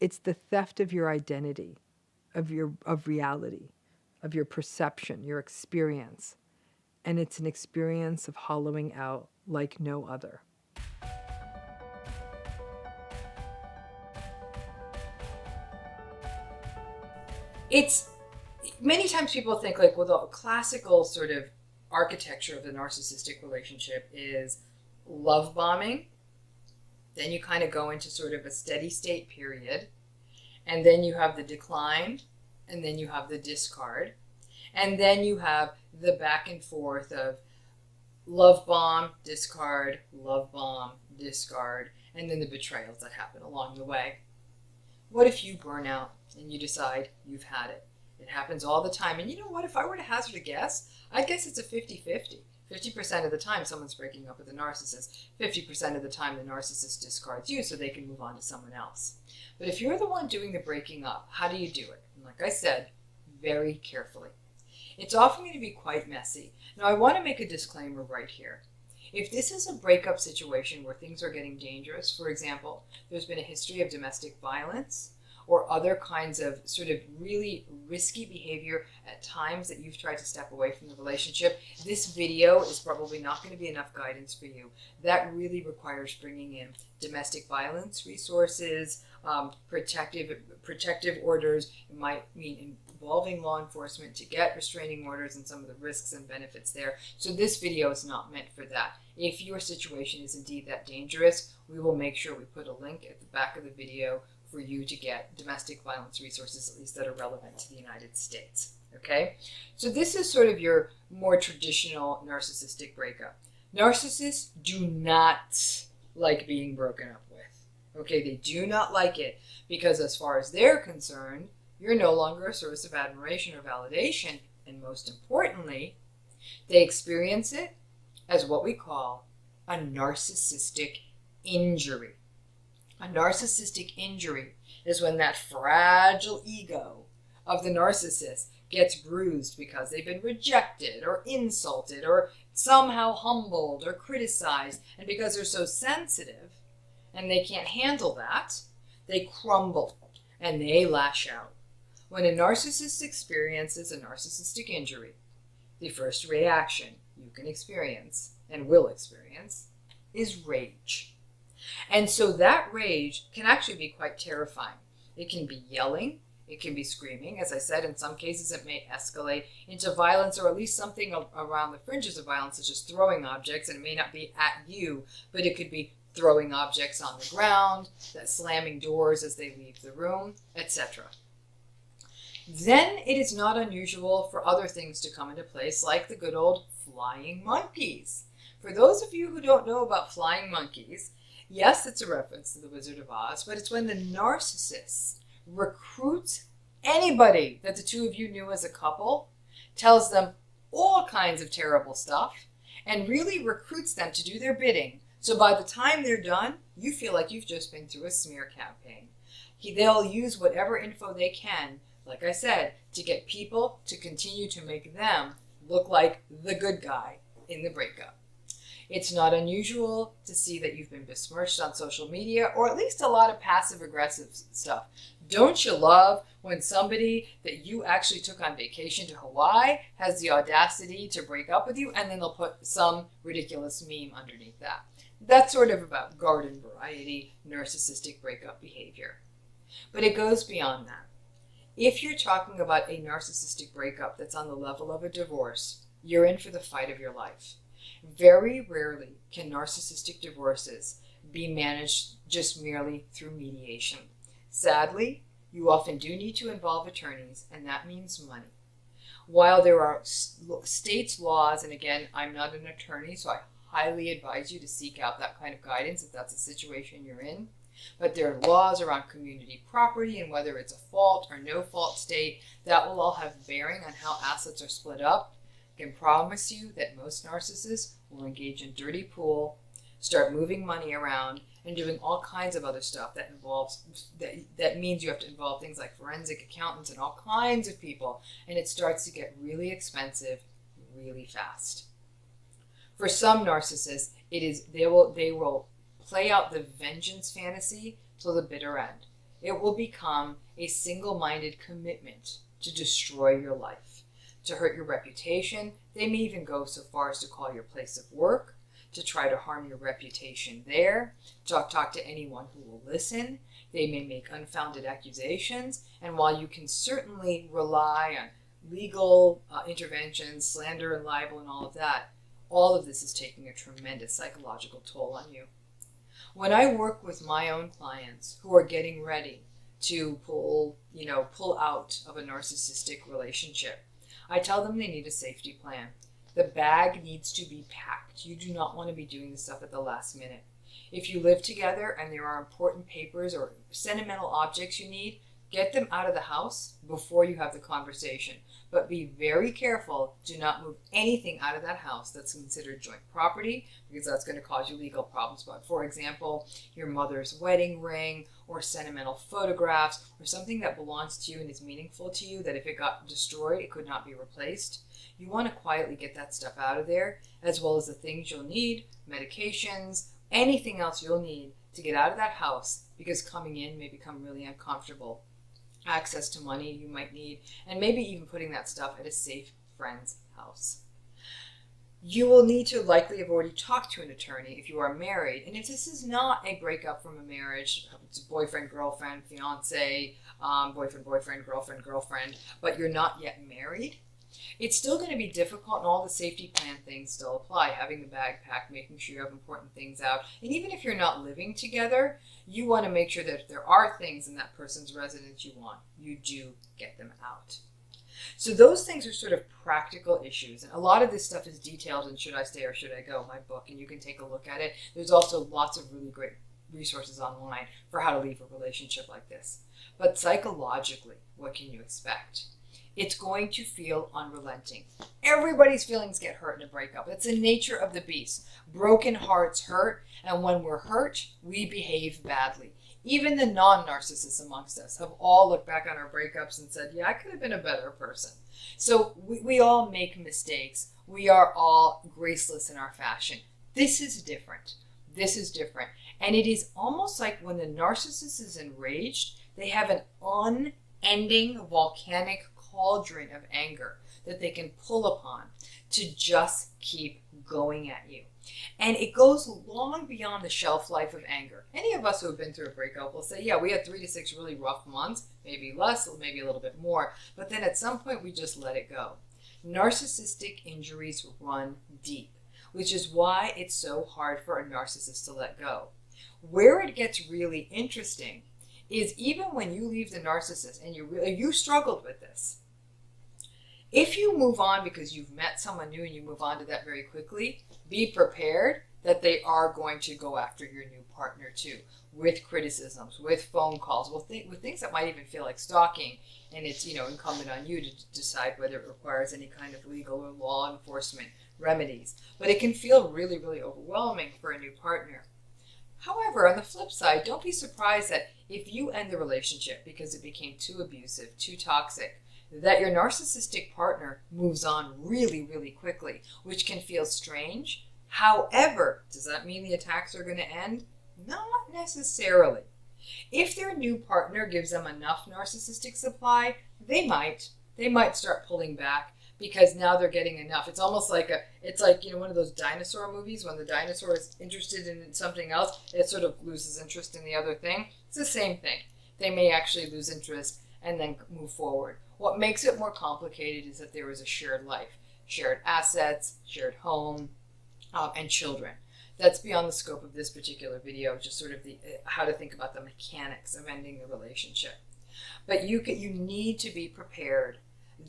It's the theft of your identity, of reality, of your perception, your experience. And it's an experience of hollowing out like no other. It's many times people think like, well, the classical sort of architecture of the narcissistic relationship is love bombing. Then you kind of go into sort of a steady state period. And then you have the decline. And then you have the discard. And then you have the back and forth of love bomb, discard, love bomb, discard, and then the betrayals that happen along the way. What if you burn out and you decide you've had it? It happens all the time. And you know what? If I were to hazard a guess, I'd guess it's a 50-50. 50% of the time someone's breaking up with a narcissist. 50% of the time the narcissist discards you so they can move on to someone else. But if you're the one doing the breaking up, how do you do it? And like I said, very carefully. It's often going to be quite messy. Now, I want to make a disclaimer right here. If this is a breakup situation where things are getting dangerous, for example, there's been a history of domestic violence or other kinds of sort of really risky behavior at times that you've tried to step away from the relationship, this video is probably not going to be enough guidance for you. That really requires bringing in domestic violence resources, protective orders. It might mean involving law enforcement to get restraining orders and some of the risks and benefits there. So this video is not meant for that. If your situation is indeed that dangerous, we will make sure we put a link at the back of the video for you to get domestic violence resources, at least that are relevant to the United States. Okay? So this is sort of your more traditional narcissistic breakup. Narcissists do not like being broken up with. Okay? They do not like it because as far as they're concerned, you're no longer a source of admiration or validation. And most importantly, they experience it as what we call a narcissistic injury. A narcissistic injury is when that fragile ego of the narcissist gets bruised because they've been rejected or insulted or somehow humbled or criticized. And because they're so sensitive and they can't handle that, they crumble and they lash out. When a narcissist experiences a narcissistic injury, the first reaction you can experience and will experience is rage. And so that rage can actually be quite terrifying. It can be yelling, it can be screaming. As I said, in some cases it may escalate into violence or at least something around the fringes of violence, such as throwing objects, and it may not be at you, but it could be throwing objects on the ground, slamming doors as they leave the room, etc. Then it is not unusual for other things to come into place, like the good old flying monkeys. For those of you who don't know about flying monkeys, yes, it's a reference to the Wizard of Oz, but it's when the narcissist recruits anybody that the two of you knew as a couple, tells them all kinds of terrible stuff, and really recruits them to do their bidding. So by the time they're done, you feel like you've just been through a smear campaign. They'll use whatever info they can, like I said, to get people to continue to make them look like the good guy in the breakup. It's not unusual to see that you've been besmirched on social media, or at least a lot of passive-aggressive stuff. Don't you love when somebody that you actually took on vacation to Hawaii has the audacity to break up with you, and then they'll put some ridiculous meme underneath that? That's sort of about garden variety narcissistic breakup behavior. But it goes beyond that. If you're talking about a narcissistic breakup that's on the level of a divorce, you're in for the fight of your life. Very rarely can narcissistic divorces be managed just merely through mediation. Sadly, you often do need to involve attorneys, and that means money. While there are states' laws, and again, I'm not an attorney, so I highly advise you to seek out that kind of guidance if that's a situation you're in. But there are laws around community property and whether it's a fault or no fault state that will all have bearing on how assets are split up. I can promise you that most narcissists will engage in dirty pool, start moving money around, and doing all kinds of other stuff that involves that means you have to involve things like forensic accountants and all kinds of people, and it starts to get really expensive really fast. For some narcissists, they will play out the vengeance fantasy till the bitter end. it will become a single-minded commitment to destroy your life, to hurt your reputation. They may even go so far as to call your place of work, to try to harm your reputation there, talk to anyone who will listen. They may make unfounded accusations, and while you can certainly rely on legal interventions, slander and libel and all of this is taking a tremendous psychological toll on you. When I work with my own clients who are getting ready to pull out of a narcissistic relationship, I tell them they need a safety plan. The bag needs to be packed. You do not want to be doing this stuff at the last minute. If you live together and there are important papers or sentimental objects you need, get them out of the house before you have the conversation. But be very careful. Do not move anything out of that house that's considered joint property, because that's going to cause you legal problems. But for example, your mother's wedding ring or sentimental photographs or something that belongs to you and is meaningful to you, that if it got destroyed, it could not be replaced. You want to quietly get that stuff out of there, as well as the things you'll need, medications, anything else you'll need to get out of that house, because coming in may become really uncomfortable. Access to money you might need, and maybe even putting that stuff at a safe friend's house. You will need to likely have already talked to an attorney if you are married. And if this is not a breakup from a marriage, it's boyfriend, girlfriend, fiance, boyfriend, girlfriend, but you're not yet married, it's still going to be difficult, and all the safety plan things still apply. Having the bag packed, making sure you have important things out. And even if you're not living together, you want to make sure that if there are things in that person's residence you do get them out. So those things are sort of practical issues. And a lot of this stuff is detailed in Should I Stay or Should I Go, my book, and you can take a look at it. There's also lots of really great resources online for how to leave a relationship like this. But psychologically, what can you expect? It's going to feel unrelenting. Everybody's feelings get hurt in a breakup. It's the nature of the beast. Broken hearts hurt, and when we're hurt, we behave badly. Even the non-narcissists amongst us have all looked back on our breakups and said, yeah, I could have been a better person. So we all make mistakes. We are all graceless in our fashion. This is different. This is different. And it is almost like when the narcissist is enraged, they have an unending volcanic cauldron of anger that they can pull upon to just keep going at you. And it goes long beyond the shelf life of anger. Any of us who have been through a breakup will say, yeah, we had 3 to 6 really rough months, maybe less, maybe a little bit more, but then at some point we just let it go. Narcissistic injuries run deep, which is why it's so hard for a narcissist to let go. Where it gets really interesting is even when you leave the narcissist and you struggled with this, if you move on because you've met someone new and you move on to that very quickly, be prepared that they are going to go after your new partner too, with criticisms, with phone calls, with things that might even feel like stalking, and it's incumbent on you to decide whether it requires any kind of legal or law enforcement remedies. But it can feel really, really overwhelming for a new partner. However, on the flip side, don't be surprised that if you end the relationship because it became too abusive, too toxic, that your narcissistic partner moves on really, really quickly, which can feel strange. However, does that mean the attacks are going to end? Not necessarily. If their new partner gives them enough narcissistic supply, they might start pulling back, because now they're getting enough. It's almost like one of those dinosaur movies when the dinosaur is interested in something else, it sort of loses interest in the other thing. It's the same thing. They may actually lose interest and then move forward. What makes it more complicated is that there is a shared life, shared assets, shared home, and children. That's beyond the scope of this particular video, just sort of how to think about the mechanics of ending the relationship. But you need to be prepared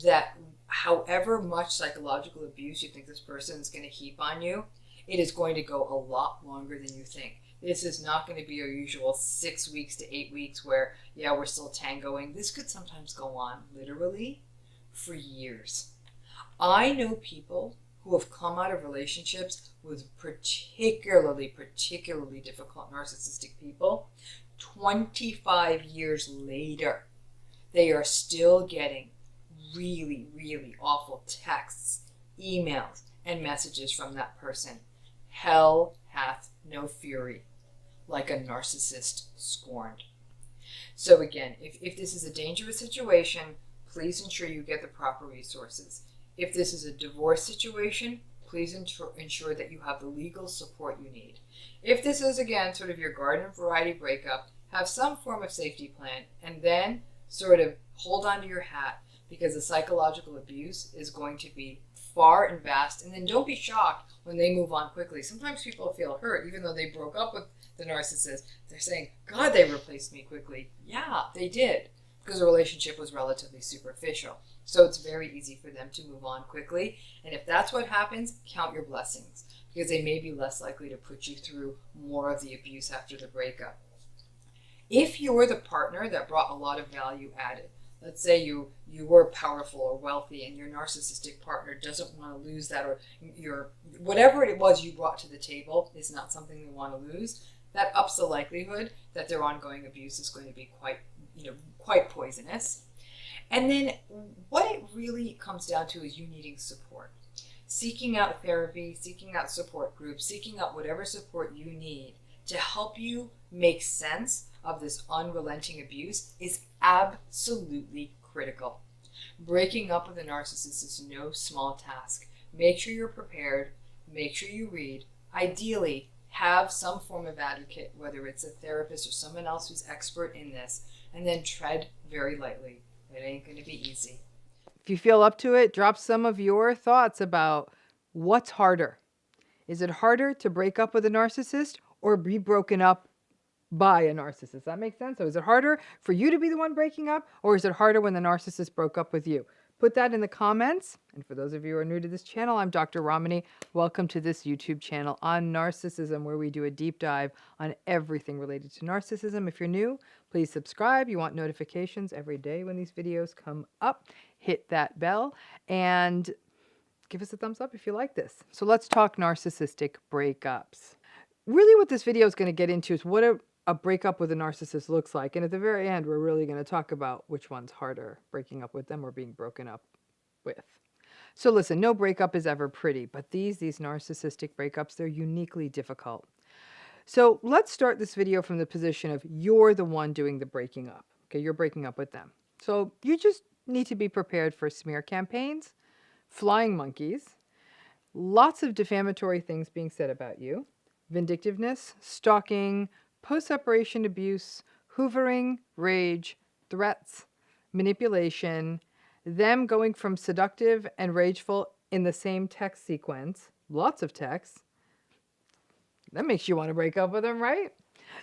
that however much psychological abuse you think this person is going to heap on you, it is going to go a lot longer than you think. This is not going to be your usual 6 weeks to 8 weeks where, yeah, we're still tangoing. This could sometimes go on literally for years. I know people who have come out of relationships with particularly difficult narcissistic people. 25 years later, they are still getting really, really awful texts, emails, and messages from that person. Hell hath no fury like a narcissist scorned. So again, if this is a dangerous situation, please ensure you get the proper resources. If this is a divorce situation, please ensure that you have the legal support you need. If this is, again, sort of your garden variety breakup, have some form of safety plan, and then sort of hold on to your hat, because the psychological abuse is going to be far and vast. And then don't be shocked when they move on quickly. Sometimes people feel hurt, even though they broke up with the narcissist. They're saying, God, they replaced me quickly. Yeah, they did, because the relationship was relatively superficial. So it's very easy for them to move on quickly. And if that's what happens, count your blessings, because they may be less likely to put you through more of the abuse after the breakup. If you're the partner that brought a lot of value added, let's say you were powerful or wealthy, and your narcissistic partner doesn't want to lose that, or your whatever it was you brought to the table is not something they want to lose, that ups the likelihood that their ongoing abuse is going to be quite poisonous. And then what it really comes down to is you needing support. Seeking out therapy, seeking out support groups, seeking out whatever support you need to help you make sense of this unrelenting abuse is absolutely critical. Breaking up with a narcissist is no small task. Make sure you're prepared. Make sure you read. Ideally, have some form of advocate, whether it's a therapist or someone else who's expert in this, and then tread very lightly. It ain't going to be easy. If you feel up to it, drop some of your thoughts about what's harder. Is it harder to break up with a narcissist or be broken up by a narcissist? Does that make sense? So is it harder for you to be the one breaking up, or is it harder when the narcissist broke up with you? Put that in the comments. And for those of you who are new to this channel, I'm Dr. Ramani. Welcome to this YouTube channel on narcissism, where we do a deep dive on everything related to narcissism. If you're new, please subscribe. You want notifications every day when these videos come up. Hit that bell and give us a thumbs up if you like this. So let's talk narcissistic breakups. Really what this video is going to get into is what a breakup with a narcissist looks like. And at the very end, we're really going to talk about which one's harder, breaking up with them or being broken up with. So listen, no breakup is ever pretty, but these narcissistic breakups, they're uniquely difficult. So let's start this video from the position of you're the one doing the breaking up. Okay, you're breaking up with them. So you just need to be prepared for smear campaigns, flying monkeys, lots of defamatory things being said about you, vindictiveness, stalking, post-separation abuse, hoovering, rage, threats, manipulation, them going from seductive and rageful in the same text sequence, lots of texts. That makes you want to break up with them, right?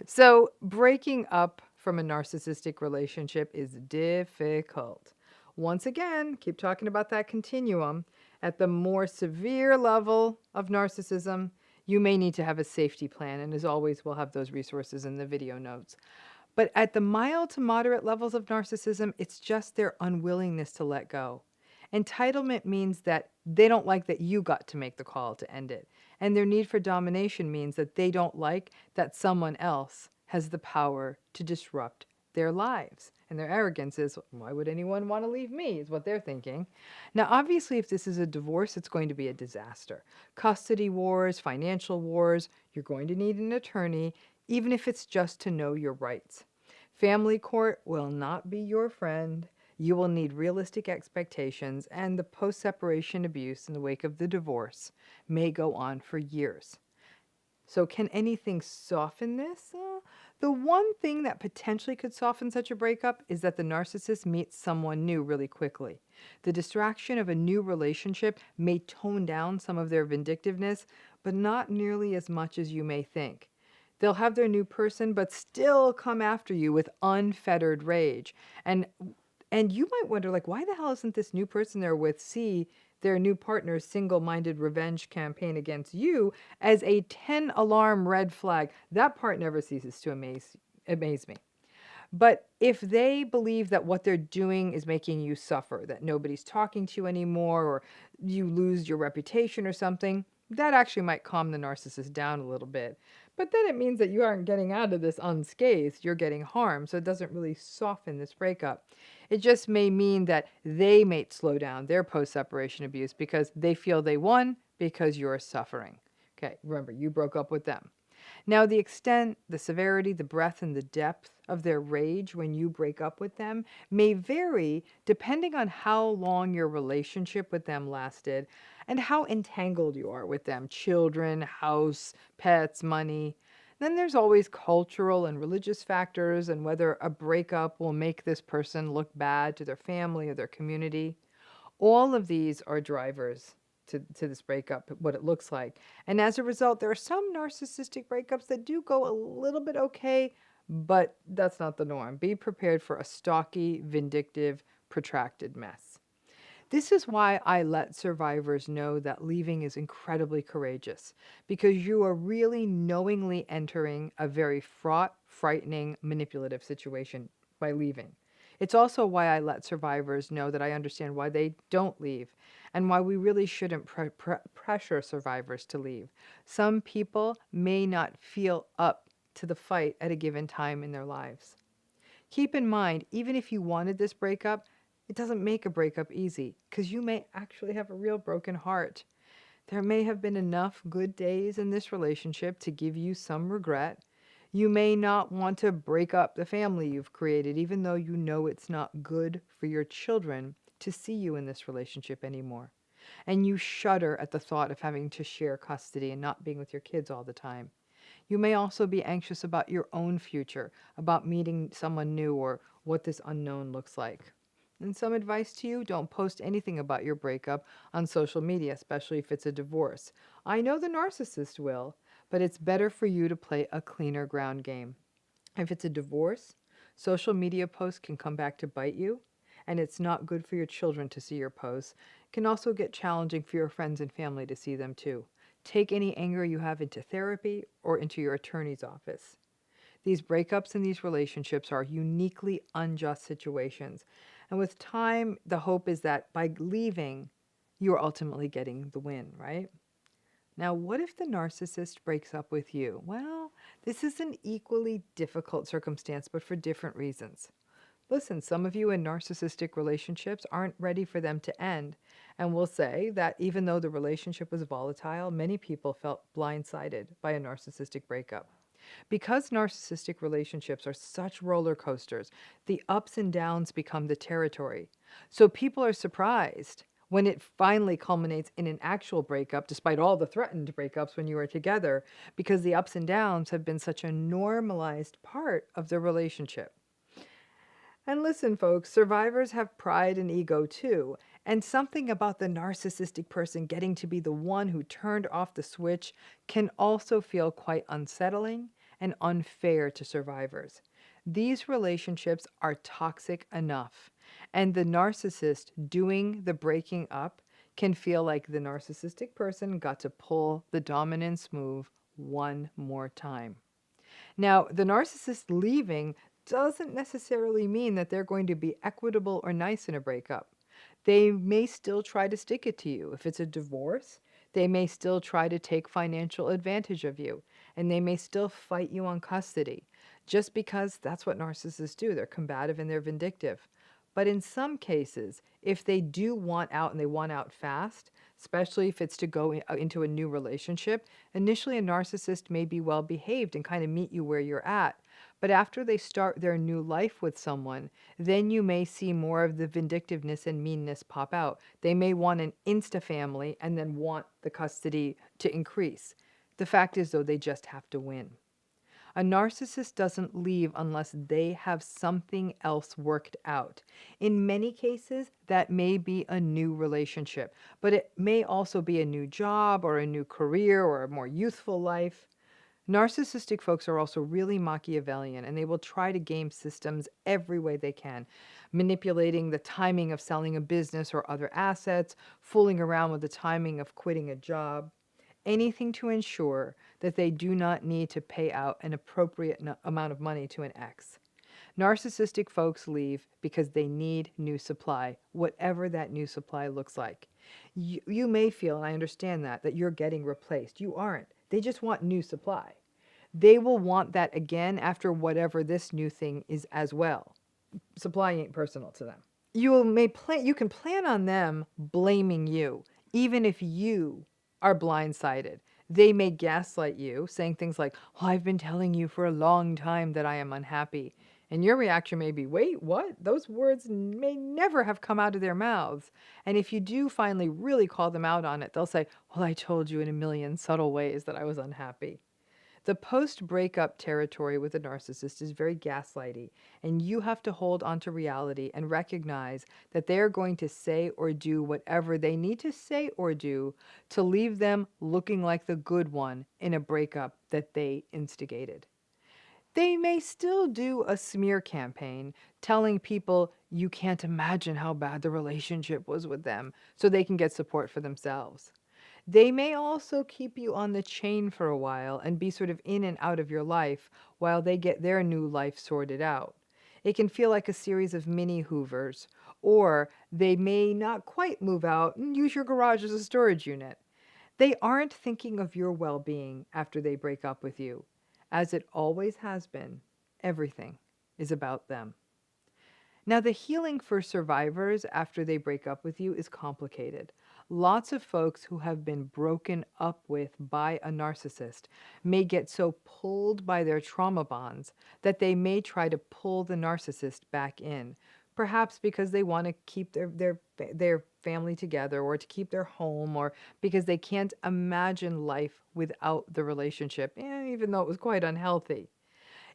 So breaking up from a narcissistic relationship is difficult. Once again, keep talking about that continuum. At the more severe level of narcissism, you may need to have a safety plan, and as always, we'll have those resources in the video notes. But at the mild to moderate levels of narcissism, it's just their unwillingness to let go. Entitlement means that they don't like that you got to make the call to end it. And their need for domination means that they don't like that someone else has the power to disrupt their lives. And their arrogance is, why would anyone want to leave me, is what they're thinking. Now, obviously, if this is a divorce, it's going to be a disaster. Custody wars, financial wars, you're going to need an attorney, even if it's just to know your rights. Family court will not be your friend. You will need realistic expectations, and the post-separation abuse in the wake of the divorce may go on for years. So can anything soften this? The one thing that potentially could soften such a breakup is that the narcissist meets someone new really quickly. The distraction of a new relationship may tone down some of their vindictiveness, but not nearly as much as you may think. They'll have their new person, but still come after you with unfettered rage. And you might wonder, like, why the hell isn't this new person they're with see their new partner's single-minded revenge campaign against you as a 10-alarm red flag? That part never ceases to amaze me. But if they believe that what they're doing is making you suffer, that nobody's talking to you anymore, or you lose your reputation or something, that actually might calm the narcissist down a little bit. But then it means that you aren't getting out of this unscathed, you're getting harmed, so it doesn't really soften this breakup. It just may mean that they may slow down their post-separation abuse because they feel they won because you're suffering. Okay, remember, you broke up with them. Now, the extent, the severity, the breadth, and the depth of their rage when you break up with them may vary depending on how long your relationship with them lasted and how entangled you are with them: children, house, pets, money. Then there's always cultural and religious factors and whether a breakup will make this person look bad to their family or their community. All of these are drivers to this breakup, what it looks like. And as a result, there are some narcissistic breakups that do go a little bit okay, but that's not the norm. Be prepared for a stalky, vindictive, protracted mess. This is why I let survivors know that leaving is incredibly courageous, because you are really knowingly entering a very fraught, frightening, manipulative situation by leaving. It's also why I let survivors know that I understand why they don't leave and why we really shouldn't pressure survivors to leave. Some people may not feel up to the fight at a given time in their lives. Keep in mind, even if you wanted this breakup, it doesn't make a breakup easy because you may actually have a real broken heart. There may have been enough good days in this relationship to give you some regret. You may not want to break up the family you've created, even though you know it's not good for your children to see you in this relationship anymore. And you shudder at the thought of having to share custody and not being with your kids all the time. You may also be anxious about your own future, about meeting someone new or what this unknown looks like. And some advice to you: don't post anything about your breakup on social media, especially if it's a divorce. I know the narcissist will, but it's better for you to play a cleaner ground game. If it's a divorce, social media posts can come back to bite you, and it's not good for your children to see your posts. It can also get challenging for your friends and family to see them too. Take any anger you have into therapy or into your attorney's office. These breakups and these relationships are uniquely unjust situations. And with time, the hope is that by leaving, you are ultimately getting the win, right? Now, what if the narcissist breaks up with you? Well, this is an equally difficult circumstance, but for different reasons. Listen, some of you in narcissistic relationships aren't ready for them to end. And we'll say that even though the relationship was volatile, many people felt blindsided by a narcissistic breakup. Because narcissistic relationships are such roller coasters, the ups and downs become the territory. So people are surprised when it finally culminates in an actual breakup, despite all the threatened breakups when you were together, because the ups and downs have been such a normalized part of the relationship. And listen, folks, survivors have pride and ego too. And something about the narcissistic person getting to be the one who turned off the switch can also feel quite unsettling and unfair to survivors. These relationships are toxic enough, and the narcissist doing the breaking up can feel like the narcissistic person got to pull the dominance move one more time. Now, the narcissist leaving doesn't necessarily mean that they're going to be equitable or nice in a breakup. They may still try to stick it to you. If it's a divorce, they may still try to take financial advantage of you, and they may still fight you on custody, just because that's what narcissists do. They're combative and they're vindictive. But in some cases, if they do want out and they want out fast, especially if it's to go into a new relationship, initially a narcissist may be well behaved and kind of meet you where you're at. But after they start their new life with someone, then you may see more of the vindictiveness and meanness pop out. They may want an insta family and then want the custody to increase. The fact is, though, they just have to win. A narcissist doesn't leave unless they have something else worked out. In many cases, that may be a new relationship, but it may also be a new job or a new career or a more youthful life. Narcissistic folks are also really Machiavellian, and they will try to game systems every way they can, manipulating the timing of selling a business or other assets, fooling around with the timing of quitting a job. Anything to ensure that they do not need to pay out an appropriate amount of money to an ex. Narcissistic folks leave because they need new supply, whatever that new supply looks like. You may feel, and I understand that you're getting replaced. You aren't. They just want new supply. They will want that again after whatever this new thing is as well. Supply ain't personal to them. You can plan on them blaming you, even if you are blindsided They may gaslight you, saying things like, "Well, I've been telling you for a long time that I am unhappy." And your reaction may be, "Wait, what?" Those words may never have come out of their mouths. And if you do finally really call them out on it, they'll say, "Well, I told you in a million subtle ways that I was unhappy." The post-breakup territory with a narcissist is very gaslighty, and you have to hold onto reality and recognize that they are going to say or do whatever they need to say or do to leave them looking like the good one in a breakup that they instigated. They may still do a smear campaign telling people you can't imagine how bad the relationship was with them so they can get support for themselves. They may also keep you on the chain for a while and be sort of in and out of your life while they get their new life sorted out. It can feel like a series of mini Hoovers, or they may not quite move out and use your garage as a storage unit. They aren't thinking of your well being after they break up with you. As it always has been, everything is about them. Now, the healing for survivors after they break up with you is complicated. Lots of folks who have been broken up with by a narcissist may get so pulled by their trauma bonds that they may try to pull the narcissist back in, perhaps because they want to keep their family together or to keep their home or because they can't imagine life without the relationship, even though it was quite unhealthy.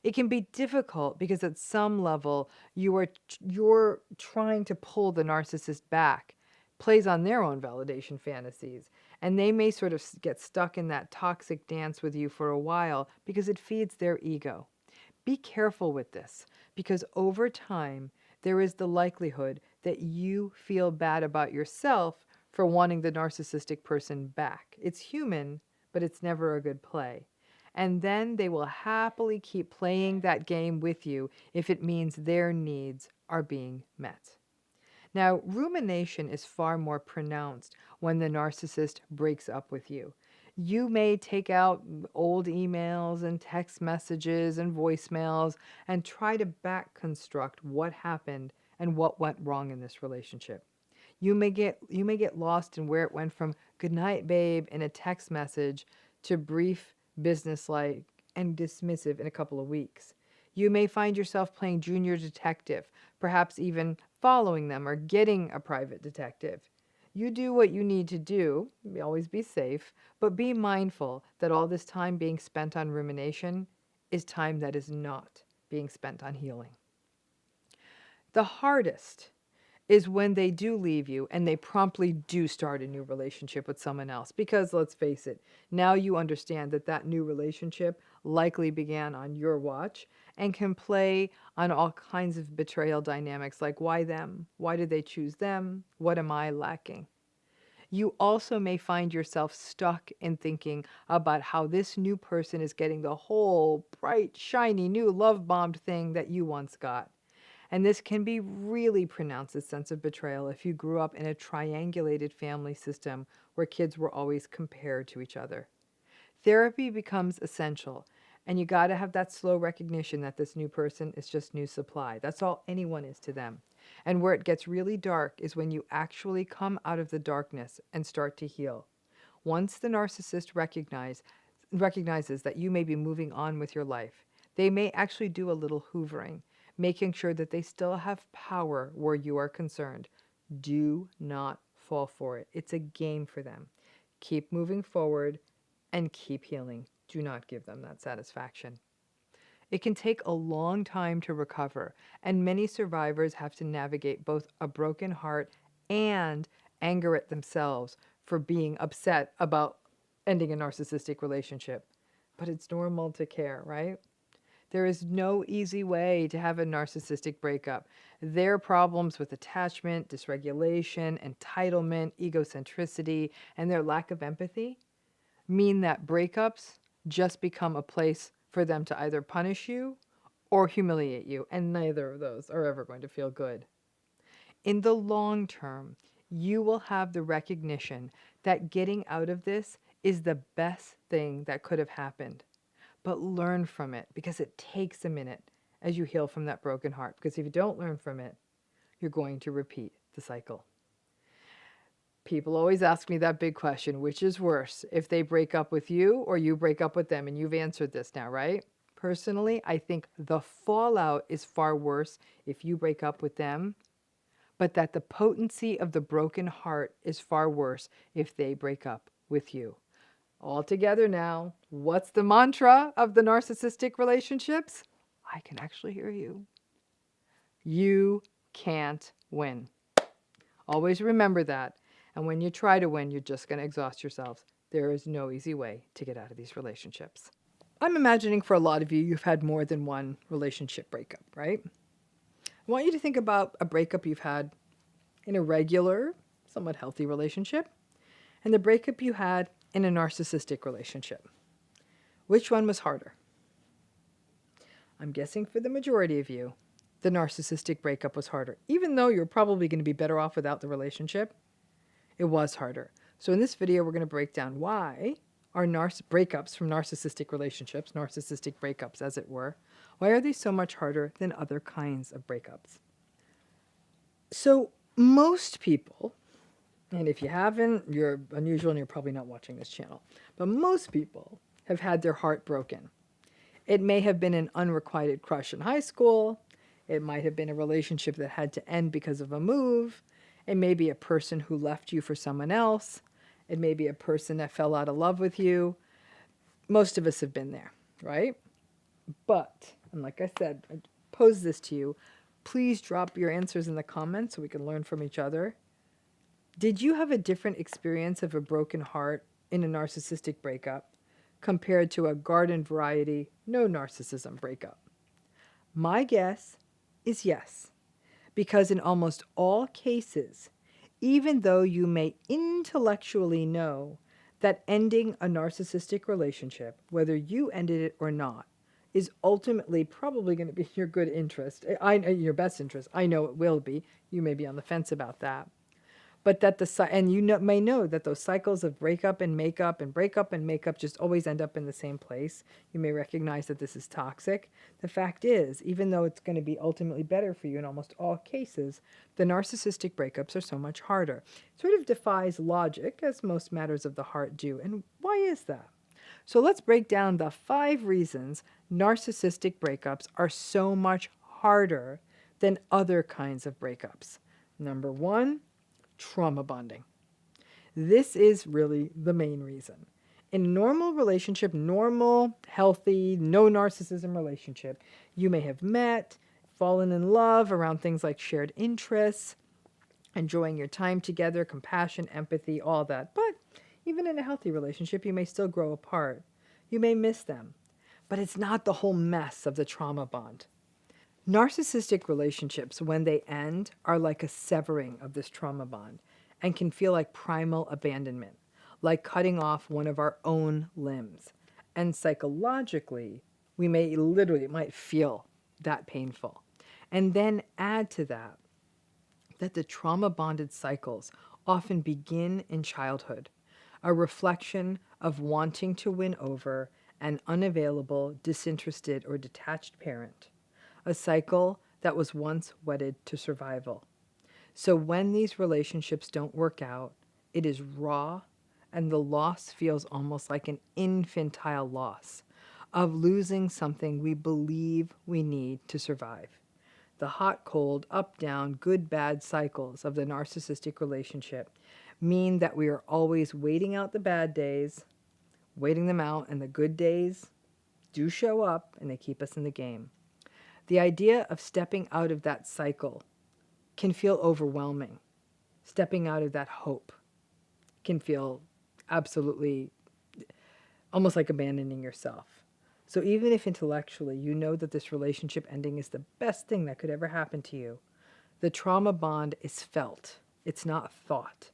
It can be difficult because at some level you're trying to pull the narcissist back, plays on their own validation fantasies, and they may sort of get stuck in that toxic dance with you for a while because it feeds their ego. Be careful with this because over time there is the likelihood that you feel bad about yourself for wanting the narcissistic person back. It's human, but it's never a good play. And then they will happily keep playing that game with you if it means their needs are being met. Now, rumination is far more pronounced when the narcissist breaks up with you. You may take out old emails and text messages and voicemails and try to back construct what happened and what went wrong in this relationship. You may get lost in where it went from "good night, babe" in a text message to brief, businesslike, and dismissive in a couple of weeks. You may find yourself playing junior detective, perhaps even following them or getting a private detective. You do what you need to do, always be safe, but be mindful that all this time being spent on rumination is time that is not being spent on healing. The hardest is when they do leave you and they promptly do start a new relationship with someone else. Because let's face it, now you understand that that new relationship likely began on your watch and can play on all kinds of betrayal dynamics like why them? Why did they choose them? What am I lacking? You also may find yourself stuck in thinking about how this new person is getting the whole bright, shiny, new love bombed thing that you once got. And this can be really pronounced as sense of betrayal if you grew up in a triangulated family system where kids were always compared to each other. Therapy becomes essential, and you got to have that slow recognition that this new person is just new supply. That's all anyone is to them. And where it gets really dark is when you actually come out of the darkness and start to heal. Once the narcissist recognizes that you may be moving on with your life, they may actually do a little hoovering, making sure that they still have power where you are concerned. Do not fall for it. It's a game for them. Keep moving forward and keep healing. Do not give them that satisfaction. It can take a long time to recover, and many survivors have to navigate both a broken heart and anger at themselves for being upset about ending a narcissistic relationship. But it's normal to care, right? There is no easy way to have a narcissistic breakup. Their problems with attachment, dysregulation, entitlement, egocentricity, and their lack of empathy mean that breakups just become a place for them to either punish you or humiliate you, and neither of those are ever going to feel good. In the long term, you will have the recognition that getting out of this is the best thing that could have happened. But learn from it because it takes a minute as you heal from that broken heart. Because if you don't learn from it, you're going to repeat the cycle. People always ask me that big question, which is worse, if they break up with you or you break up with them? And you've answered this now, right? Personally, I think the fallout is far worse if you break up with them, but that the potency of the broken heart is far worse if they break up with you. All together now, what's the mantra of the narcissistic relationships? I can actually hear you. You can't win. Always remember that. And when you try to win, you're just going to exhaust yourselves. There is no easy way to get out of these relationships. I'm imagining for a lot of you, you've had more than one relationship breakup, right? I want you to think about a breakup you've had in a regular, somewhat healthy relationship, and the breakup you had in a narcissistic relationship. Which one was harder? I'm guessing for the majority of you, the narcissistic breakup was harder. Even though you're probably going to be better off without the relationship, it was harder. So in this video, we're going to break down why our breakups from narcissistic relationships, narcissistic breakups as it were, why are they so much harder than other kinds of breakups? So most people, and if you haven't, you're unusual and you're probably not watching this channel, but most people have had their heart broken. It may have been an unrequited crush in high school. It might have been a relationship that had to end because of a move. It may be a person who left you for someone else. It may be a person that fell out of love with you. Most of us have been there, right? But, and like I said, I pose this to you. Please drop your answers in the comments so we can learn from each other. Did you have a different experience of a broken heart in a narcissistic breakup compared to a garden variety, no narcissism breakup? My guess is yes, because in almost all cases, even though you may intellectually know that ending a narcissistic relationship, whether you ended it or not, is ultimately probably going to be your good interest, your best interest. I know it will be. You may be on the fence about that. But that and you may know that those cycles of breakup and makeup and breakup and makeup just always end up in the same place. You may recognize that this is toxic. The fact is, even though it's going to be ultimately better for you in almost all cases, the narcissistic breakups are so much harder. It sort of defies logic, as most matters of the heart do. And why is that? So let's break down the 5 reasons narcissistic breakups are so much harder than other kinds of breakups. Number 1, trauma bonding. This is really the main reason. In a normal relationship, normal, healthy, no narcissism relationship, you may have met, fallen in love around things like shared interests, enjoying your time together, compassion, empathy, all that. But even in a healthy relationship, you may still grow apart. You may miss them. But it's not the whole mess of the trauma bond. Narcissistic relationships, when they end, are like a severing of this trauma bond and can feel like primal abandonment, like cutting off one of our own limbs. And psychologically, it might feel that painful. And then add to that the trauma-bonded cycles often begin in childhood, a reflection of wanting to win over an unavailable, disinterested, or detached parent. A cycle that was once wedded to survival. So when these relationships don't work out, it is raw, and the loss feels almost like an infantile loss of losing something we believe we need to survive. The hot, cold, up, down, good, bad cycles of the narcissistic relationship mean that we are always waiting out the bad days, waiting them out, and the good days do show up and they keep us in the game. The idea of stepping out of that cycle can feel overwhelming. Stepping out of that hope can feel absolutely almost like abandoning yourself. So even if intellectually you know that this relationship ending is the best thing that could ever happen to you, the trauma bond is felt. It's not thought.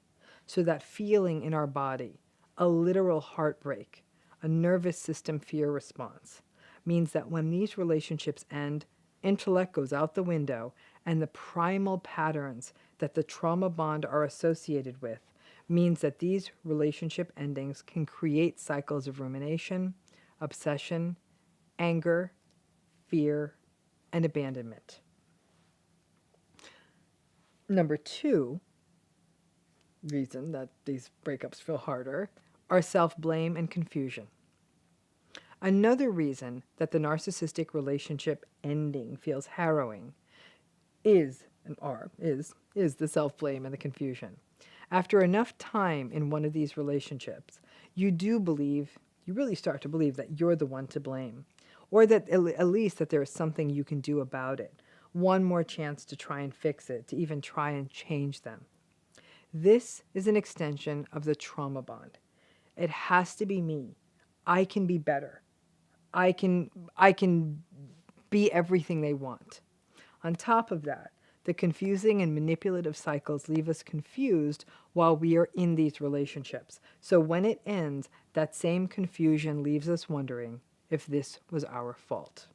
So that feeling in our body, a literal heartbreak, a nervous system fear response, means that when these relationships end, intellect goes out the window, and the primal patterns that the trauma bond are associated with means that these relationship endings can create cycles of rumination, obsession, anger, fear, and abandonment. Number 2, reason that these breakups feel harder are self-blame and confusion. Another reason that the narcissistic relationship ending feels harrowing is the self-blame and the confusion. After enough time in one of these relationships, you really start to believe that you're the one to blame, or that at least that there is something you can do about it. One more chance to try and fix it, to even try and change them. This is an extension of the trauma bond. It has to be me. I can be better. I can be everything they want. On top of that, the confusing and manipulative cycles leave us confused while we are in these relationships. So when it ends, that same confusion leaves us wondering if this was our fault.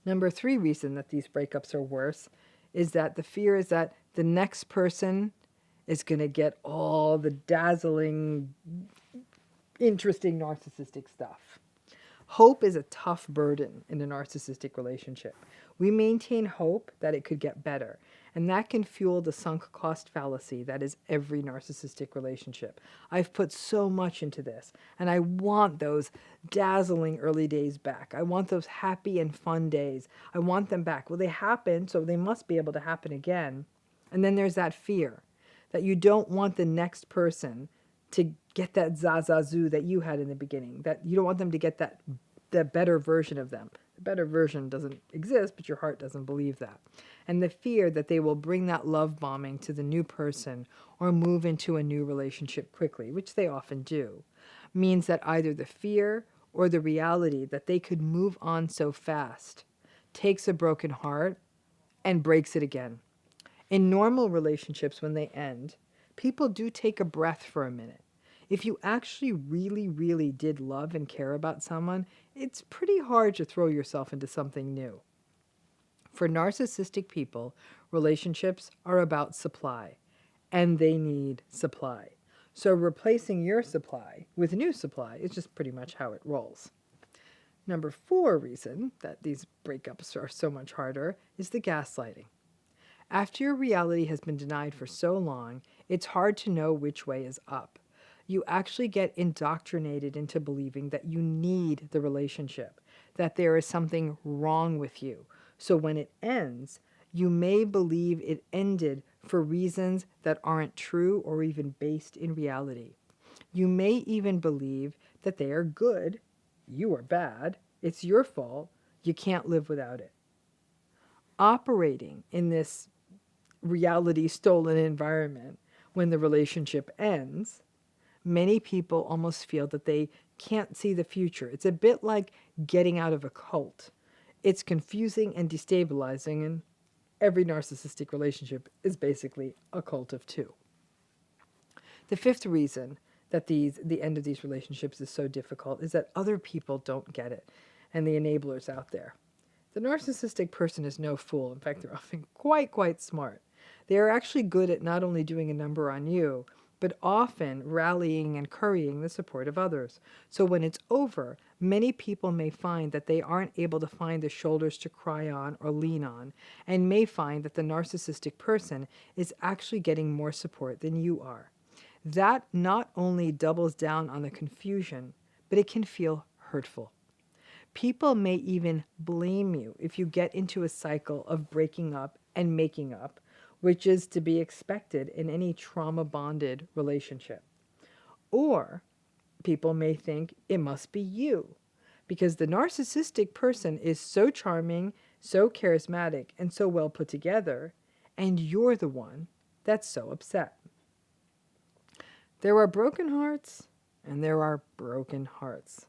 Number 3 reason that these breakups are worse is that the fear is that the next person is going to get all the dazzling, interesting narcissistic stuff. Hope is a tough burden in a narcissistic relationship. We maintain hope that it could get better, and that can fuel the sunk cost fallacy that is every narcissistic relationship. I've put so much into this, and I want those dazzling early days back. I want those happy and fun days. I want them back. Well, they happened, so they must be able to happen again. And then there's that fear that you don't want the next person to get that zazazoo that you had in the beginning, that you don't want them to get that better version of them. The better version doesn't exist, but your heart doesn't believe that. And the fear that they will bring that love bombing to the new person or move into a new relationship quickly, which they often do, means that either the fear or the reality that they could move on so fast takes a broken heart and breaks it again. In normal relationships, when they end, people do take a breath for a minute. If you actually really, really did love and care about someone, it's pretty hard to throw yourself into something new. For narcissistic people, relationships are about supply, and they need supply. So replacing your supply with new supply is just pretty much how it rolls. Number 4 reason that these breakups are so much harder is the gaslighting. After your reality has been denied for so long, it's hard to know which way is up. You actually get indoctrinated into believing that you need the relationship, that there is something wrong with you. So when it ends, you may believe it ended for reasons that aren't true or even based in reality. You may even believe that they are good, you are bad, it's your fault, you can't live without it. Operating in this reality stolen environment when the relationship ends, many people almost feel that they can't see the future. It's a bit like getting out of a cult. It's confusing and destabilizing, and every narcissistic relationship is basically a cult of 2. The 5th reason that the end of these relationships is so difficult is that other people don't get it, and the enablers out there. The narcissistic person is no fool. In fact, they're often quite smart. They are actually good at not only doing a number on you, but often rallying and currying the support of others. So when it's over, many people may find that they aren't able to find the shoulders to cry on or lean on, and may find that the narcissistic person is actually getting more support than you are. That not only doubles down on the confusion, but it can feel hurtful. People may even blame you if you get into a cycle of breaking up and making up, which is to be expected in any trauma-bonded relationship. Or people may think it must be you, because the narcissistic person is so charming, so charismatic, and so well put together, and you're the one that's so upset. There are broken hearts, and there are broken hearts.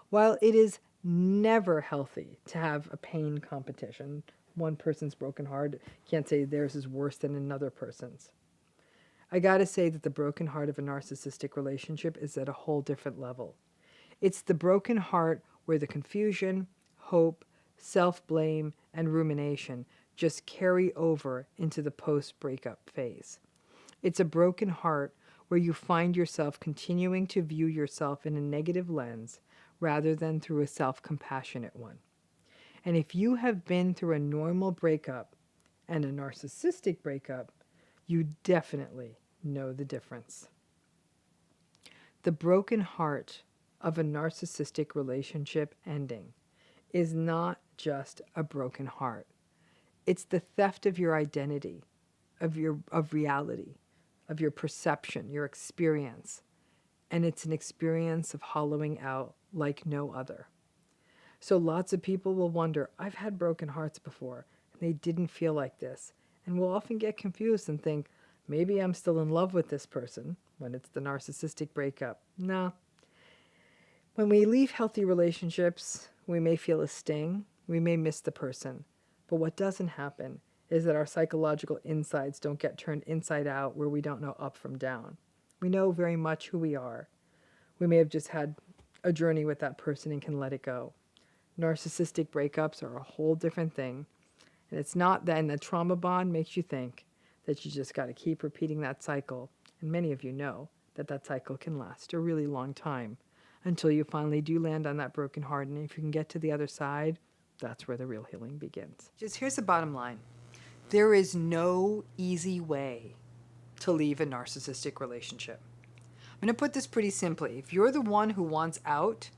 While it is never healthy to have a pain competition, one person's broken heart can't say theirs is worse than another person's. I gotta say that the broken heart of a narcissistic relationship is at a whole different level. It's the broken heart where the confusion, hope, self-blame, and rumination just carry over into the post-breakup phase. It's a broken heart where you find yourself continuing to view yourself in a negative lens rather than through a self-compassionate one. And if you have been through a normal breakup and a narcissistic breakup, you definitely know the difference. The broken heart of a narcissistic relationship ending is not just a broken heart. It's the theft of your identity, of reality, of your perception, your experience. And it's an experience of hollowing out like no other. So lots of people will wonder, I've had broken hearts before, and they didn't feel like this. And we'll often get confused and think, maybe I'm still in love with this person when it's the narcissistic breakup. No. When we leave healthy relationships, we may feel a sting, we may miss the person. But what doesn't happen is that our psychological insides don't get turned inside out where we don't know up from down. We know very much who we are. We may have just had a journey with that person and can let it go. Narcissistic breakups are a whole different thing. And it's not that, and the trauma bond makes you think that you just got to keep repeating that cycle. And many of you know that that cycle can last a really long time until you finally do land on that broken heart. And if you can get to the other side, that's where the real healing begins. Just here's the bottom line. There is no easy way to leave a narcissistic relationship. I'm going to put this pretty simply. If you're the one who wants out,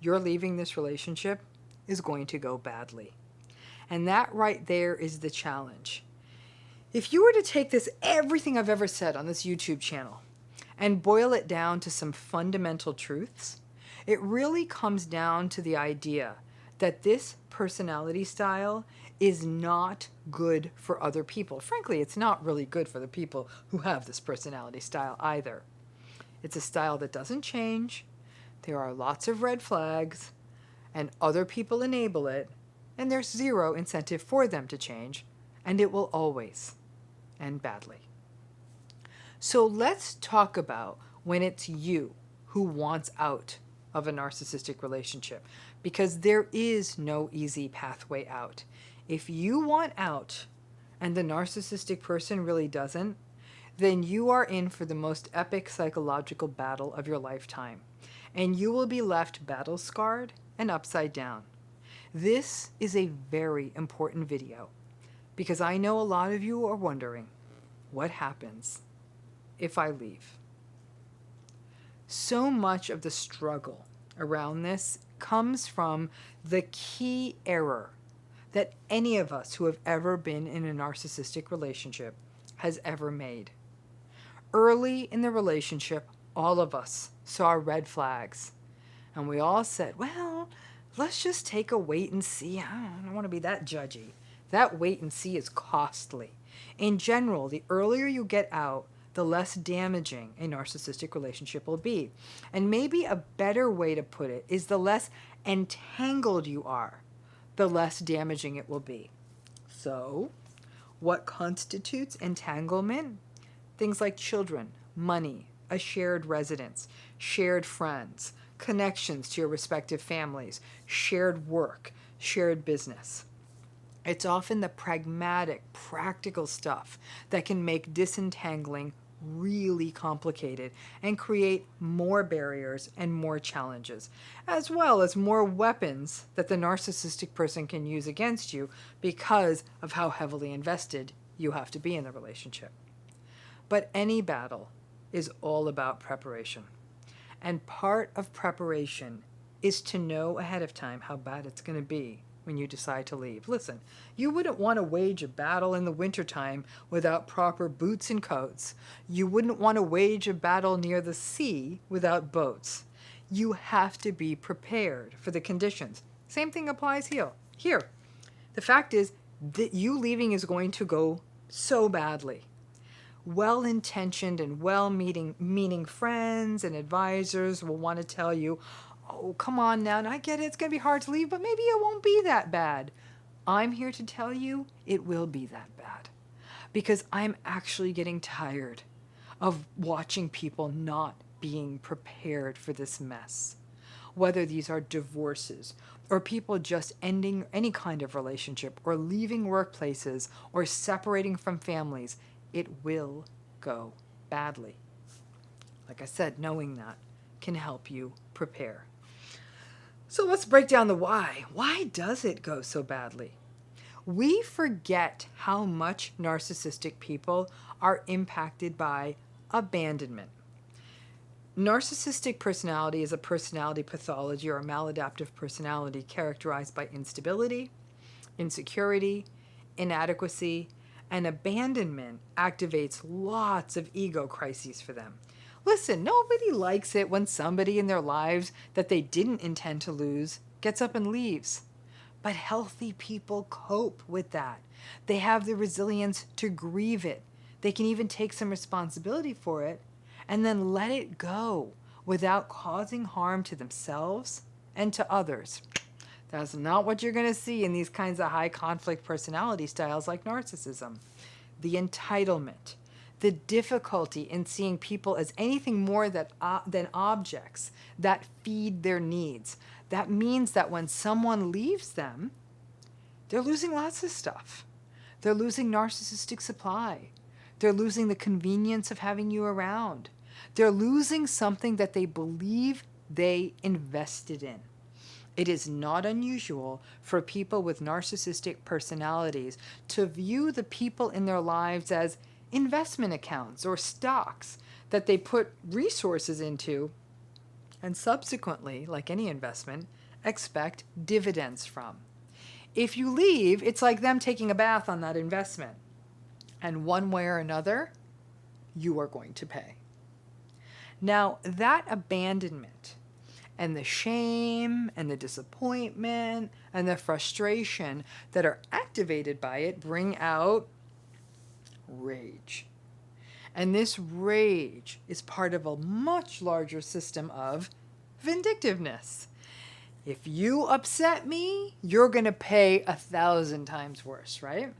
your leaving this relationship is going to go badly. And that right there is the challenge. If you were to take this, everything I've ever said on this YouTube channel, and boil it down to some fundamental truths, it really comes down to the idea that this personality style is not good for other people. Frankly, it's not really good for the people who have this personality style either. It's a style that doesn't change. There are lots of red flags, and other people enable it, and there's zero incentive for them to change, and it will always end badly. So let's talk about when it's you who wants out of a narcissistic relationship, because there is no easy pathway out. If you want out and the narcissistic person really doesn't, then you are in for the most epic psychological battle of your lifetime, and you will be left battle scarred and upside down. This is a very important video because I know a lot of you are wondering, what happens if I leave? So much of the struggle around this comes from the key error that any of us who have ever been in a narcissistic relationship has ever made. Early in the relationship, all of us saw red flags, and we all said, well, let's just take a wait and see. I don't want to be that judgy. That wait and see is costly. In general, the earlier you get out, the less damaging a narcissistic relationship will be. And maybe a better way to put it is the less entangled you are, the less damaging it will be. So, what constitutes entanglement? Things like children, money, a shared residence, shared friends, connections to your respective families, shared work, shared business. It's often the pragmatic, practical stuff that can make disentangling really complicated and create more barriers and more challenges, as well as more weapons that the narcissistic person can use against you because of how heavily invested you have to be in the relationship. But any battle is all about preparation. And part of preparation is to know ahead of time how bad it's going to be when you decide to leave. Listen, you wouldn't want to wage a battle in the wintertime without proper boots and coats. You wouldn't want to wage a battle near the sea without boats. You have to be prepared for the conditions. Same thing applies here. The fact is that you leaving is going to go so badly. Well-intentioned and well-meaning friends and advisors will want to tell you, oh, come on now, and I get it, it's going to be hard to leave, but maybe it won't be that bad. I'm here to tell you it will be that bad, because I'm actually getting tired of watching people not being prepared for this mess. Whether these are divorces, or people just ending any kind of relationship, or leaving workplaces, or separating from families, it will go badly. Like I said, knowing that can help you prepare. So let's break down the why. Why does it go so badly? We forget how much narcissistic people are impacted by Abandonment. Narcissistic personality is a personality pathology or a maladaptive personality characterized by instability, insecurity, inadequacy, and abandonment activates lots of ego crises for them. Listen, nobody likes it when somebody in their lives that they didn't intend to lose gets up and leaves. But healthy people cope with that. They have the resilience to grieve it. They can even take some responsibility for it and then let it go without causing harm to themselves and to others. That's not what you're going to see in these kinds of high conflict personality styles like narcissism. The entitlement, the difficulty in seeing people as anything more than objects that feed their needs. That means that when someone leaves them, they're losing lots of stuff. They're losing narcissistic supply. They're losing the convenience of having you around. They're losing something that they believe they invested in. It is not unusual for people with narcissistic personalities to view the people in their lives as investment accounts or stocks that they put resources into and subsequently, like any investment, expect dividends from. If you leave, it's like them taking a bath on that investment. And one way or another, you are going to pay. Now, that abandonment and the shame and the disappointment and the frustration that are activated by it bring out rage. And this rage is part of a much larger system of vindictiveness. If you upset me, you're going to pay 1,000 times worse, right?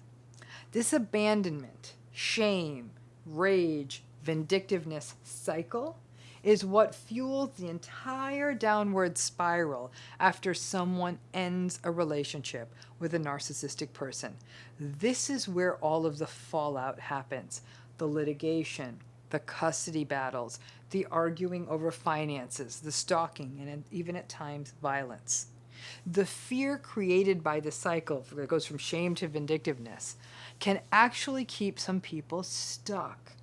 This abandonment, shame, rage, vindictiveness cycle is what fuels the entire downward spiral after someone ends a relationship with a narcissistic person. This is where all of the fallout happens. The litigation, the custody battles, the arguing over finances, the stalking, and even at times violence. The fear created by the cycle that goes from shame to vindictiveness can actually keep some people stuck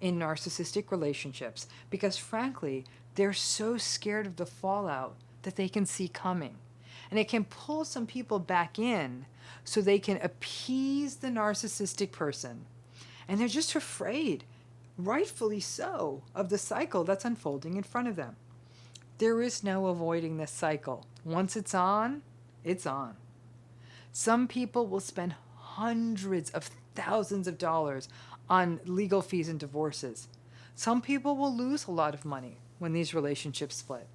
in narcissistic relationships because, frankly, they're so scared of the fallout that they can see coming. And it can pull some people back in so they can appease the narcissistic person. And they're just afraid, rightfully so, of the cycle that's unfolding in front of them. There is no avoiding this cycle. Once it's on, it's on. Some people will spend hundreds of thousands of dollars on legal fees and divorces. Some people will lose a lot of money when these relationships split.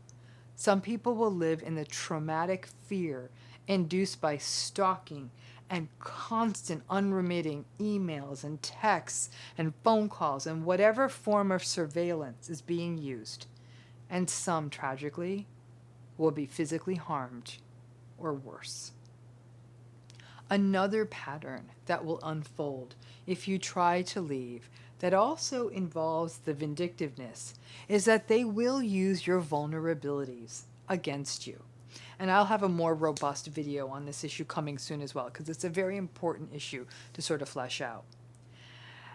Some people will live in the traumatic fear induced by stalking and constant unremitting emails and texts and phone calls and whatever form of surveillance is being used. And some, tragically, will be physically harmed or worse. Another pattern that will unfold if you try to leave that also involves the vindictiveness is that they will use your vulnerabilities against you. And I'll have a more robust video on this issue coming soon as well, because it's a very important issue to sort of flesh out.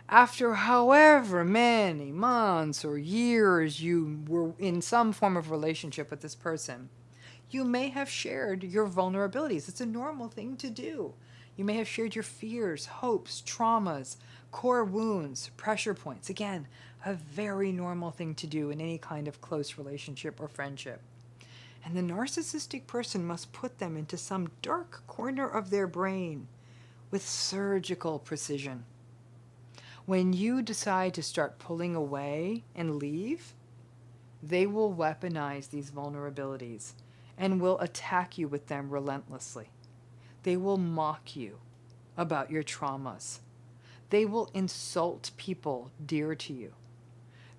After however many months or years you were in some form of relationship with this person, you may have shared your vulnerabilities. It's a normal thing to do. You may have shared your fears, hopes, traumas, core wounds, pressure points. Again, a very normal thing to do in any kind of close relationship or friendship. And the narcissistic person must put them into some dark corner of their brain with surgical precision. When you decide to start pulling away and leave, they will weaponize these vulnerabilities and will attack you with them relentlessly. They will mock you about your traumas. They will insult people dear to you.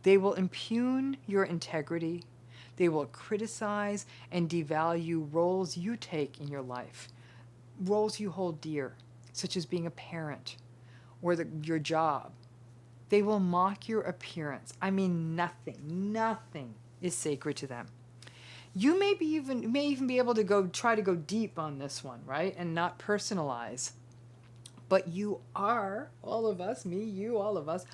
They will impugn your integrity. They will criticize and devalue roles you take in your life, roles you hold dear, such as being a parent or your job. They will mock your appearance. I mean, nothing is sacred to them. You may even be able to try to go deep on this one, right? And not personalize. But you are, all of us, me, you, all of us,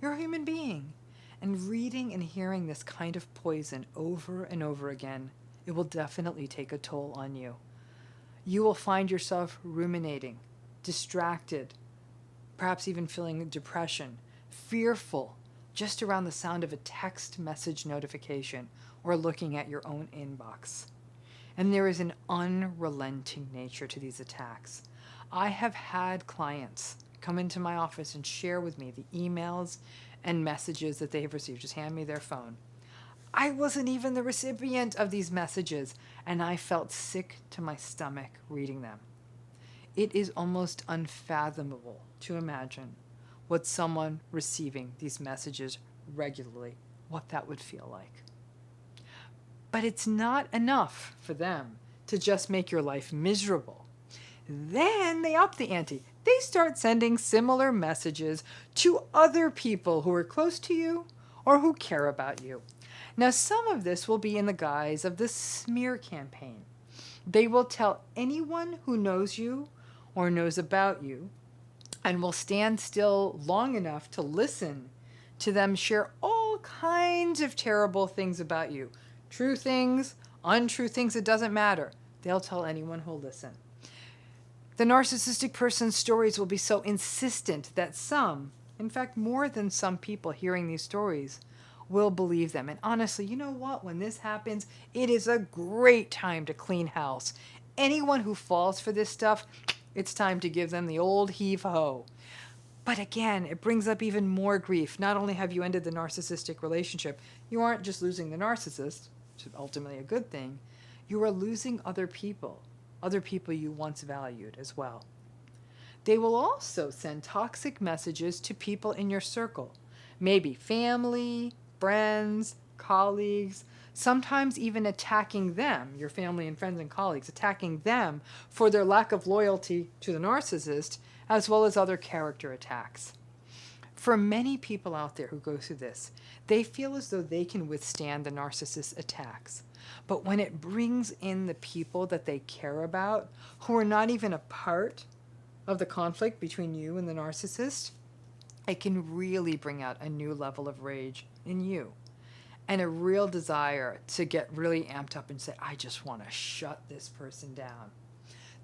you're a human being. And reading and hearing this kind of poison over and over again, it will definitely take a toll on you. You will find yourself ruminating, distracted, perhaps even feeling depression, fearful, just around the sound of a text message notification or looking at your own inbox. And there is an unrelenting nature to these attacks. I have had clients come into my office and share with me the emails and messages that they have received. Just hand me their phone. I wasn't even the recipient of these messages, and I felt sick to my stomach reading them. It is almost unfathomable to imagine what someone receiving these messages regularly, what that would feel like. But it's not enough for them to just make your life miserable. Then they up the ante. They start sending similar messages to other people who are close to you or who care about you. Now, some of this will be in the guise of the smear campaign. They will tell anyone who knows you or knows about you and will stand still long enough to listen to them share all kinds of terrible things about you. True things, untrue things, it doesn't matter. They'll tell anyone who'll listen. The narcissistic person's stories will be so insistent that some, in fact more than some people hearing these stories, will believe them. And honestly, you know what? When this happens, it is a great time to clean house. Anyone who falls for this stuff, it's time to give them the old heave-ho. But again, it brings up even more grief. Not only have you ended the narcissistic relationship, you aren't just losing the narcissist, which is ultimately a good thing, you are losing other people you once valued as well. They will also send toxic messages to people in your circle, maybe family, friends, colleagues, sometimes even attacking them, your family and friends and colleagues, attacking them for their lack of loyalty to the narcissist, as well as other character attacks. For many people out there who go through this, they feel as though they can withstand the narcissist's attacks. But when it brings in the people that they care about, who are not even a part of the conflict between you and the narcissist, it can really bring out a new level of rage in you and a real desire to get really amped up and say, I just want to shut this person down.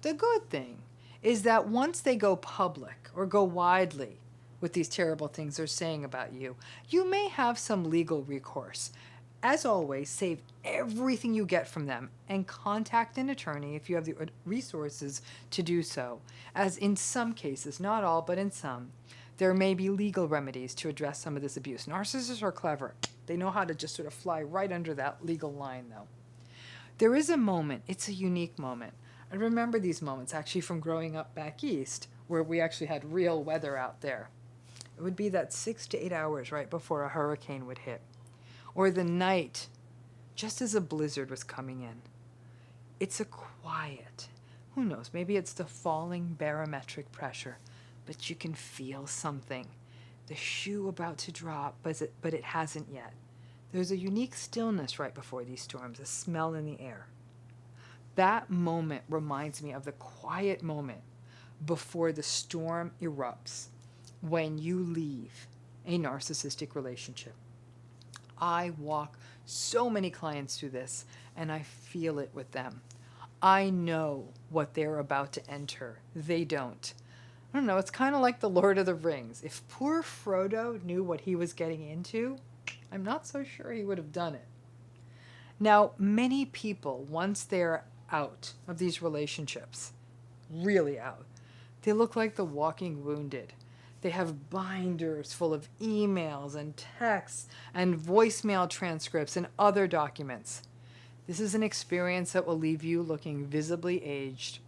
The good thing is that once they go public or go widely with these terrible things they're saying about you, you may have some legal recourse. As always, save everything you get from them and contact an attorney if you have the resources to do so, as in some cases, not all, but in some, there may be legal remedies to address some of this abuse. Narcissists are clever. They know how to just sort of fly right under that legal line, though. There is a moment, it's a unique moment. I remember these moments actually from growing up back east, where we actually had real weather out there. It would be that 6 to 8 hours right before a hurricane would hit, or the night just as a blizzard was coming in. It's a quiet, who knows, maybe it's the falling barometric pressure, but you can feel something. The shoe about to drop, but it hasn't yet. There's a unique stillness right before these storms, a smell in the air. That moment reminds me of the quiet moment before the storm erupts, when you leave a narcissistic relationship. I walk so many clients through this, and I feel it with them. I know what they're about to enter. They don't. I don't know, it's kind of like the Lord of the Rings. If poor Frodo knew what he was getting into, I'm not so sure he would have done it. Now, many people, once they're out of these relationships, really out, they look like the walking wounded. They have binders full of emails and texts and voicemail transcripts and other documents. This is an experience that will leave you looking visibly aged.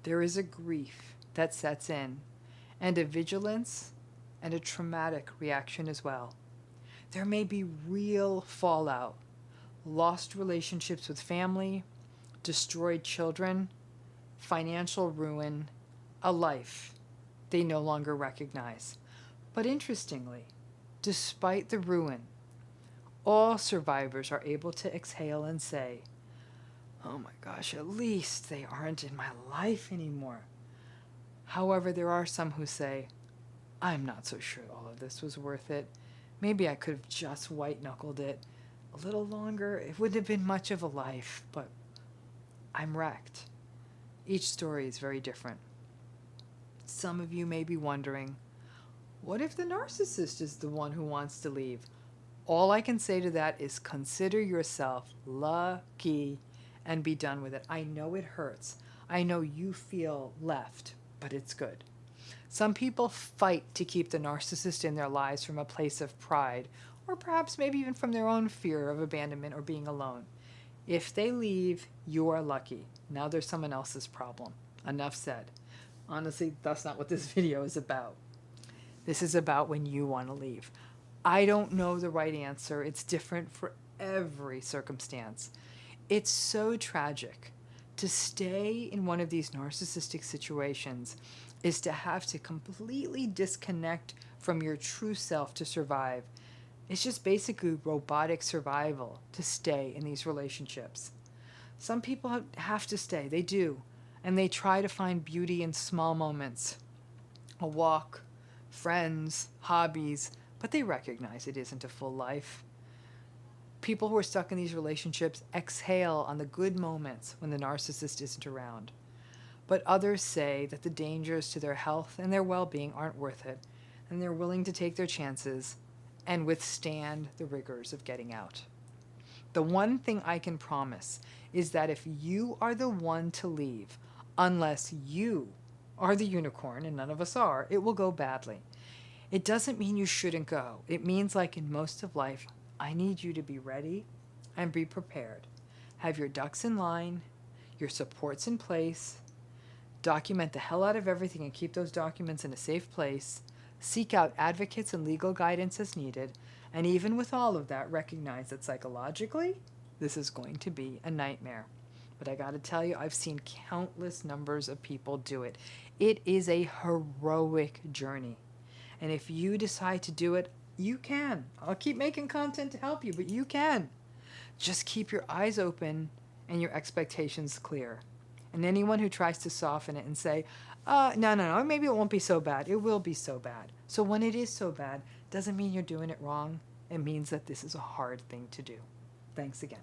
There is a grief that sets in, and a vigilance and a traumatic reaction as well. There may be real fallout, lost relationships with family, destroyed children, financial ruin, a life they no longer recognize. But interestingly, despite the ruin, all survivors are able to exhale and say, oh my gosh, at least they aren't in my life anymore. However, there are some who say, I'm not so sure all of this was worth it. Maybe I could have just white knuckled it a little longer. It wouldn't have been much of a life, but I'm wrecked. Each story is very different. Some of you may be wondering, what if the narcissist is the one who wants to leave? All I can say to that is consider yourself lucky and be done with it. I know it hurts. I know you feel left, but it's good. Some people fight to keep the narcissist in their lives from a place of pride, or perhaps maybe even from their own fear of abandonment or being alone. If they leave, you are lucky. Now there's someone else's problem. Enough said. Honestly, that's not what this video is about. This is about when you want to leave. I don't know the right answer. It's different for every circumstance. It's so tragic. To stay in one of these narcissistic situations is to have to completely disconnect from your true self to survive. It's just basically robotic survival to stay in these relationships. Some people have to stay, they do, and they try to find beauty in small moments. A walk, friends, hobbies, but they recognize it isn't a full life. People who are stuck in these relationships exhale on the good moments when the narcissist isn't around. But others say that the dangers to their health and their well-being aren't worth it, and they're willing to take their chances and withstand the rigors of getting out. The one thing I can promise is that if you are the one to leave, unless you are the unicorn, and none of us are, it will go badly. It doesn't mean you shouldn't go. It means, like in most of life, I need you to be ready and be prepared. Have your ducks in line, your supports in place, document the hell out of everything and keep those documents in a safe place, seek out advocates and legal guidance as needed, and even with all of that, recognize that psychologically, this is going to be a nightmare. But I gotta tell you, I've seen countless numbers of people do it. It is a heroic journey. And if you decide to do it, you can. I'll keep making content to help you, but you can. Just keep your eyes open and your expectations clear. And anyone who tries to soften it and say, no, maybe it won't be so bad. It will be so bad. So when it is so bad, doesn't mean you're doing it wrong. It means that this is a hard thing to do. Thanks again.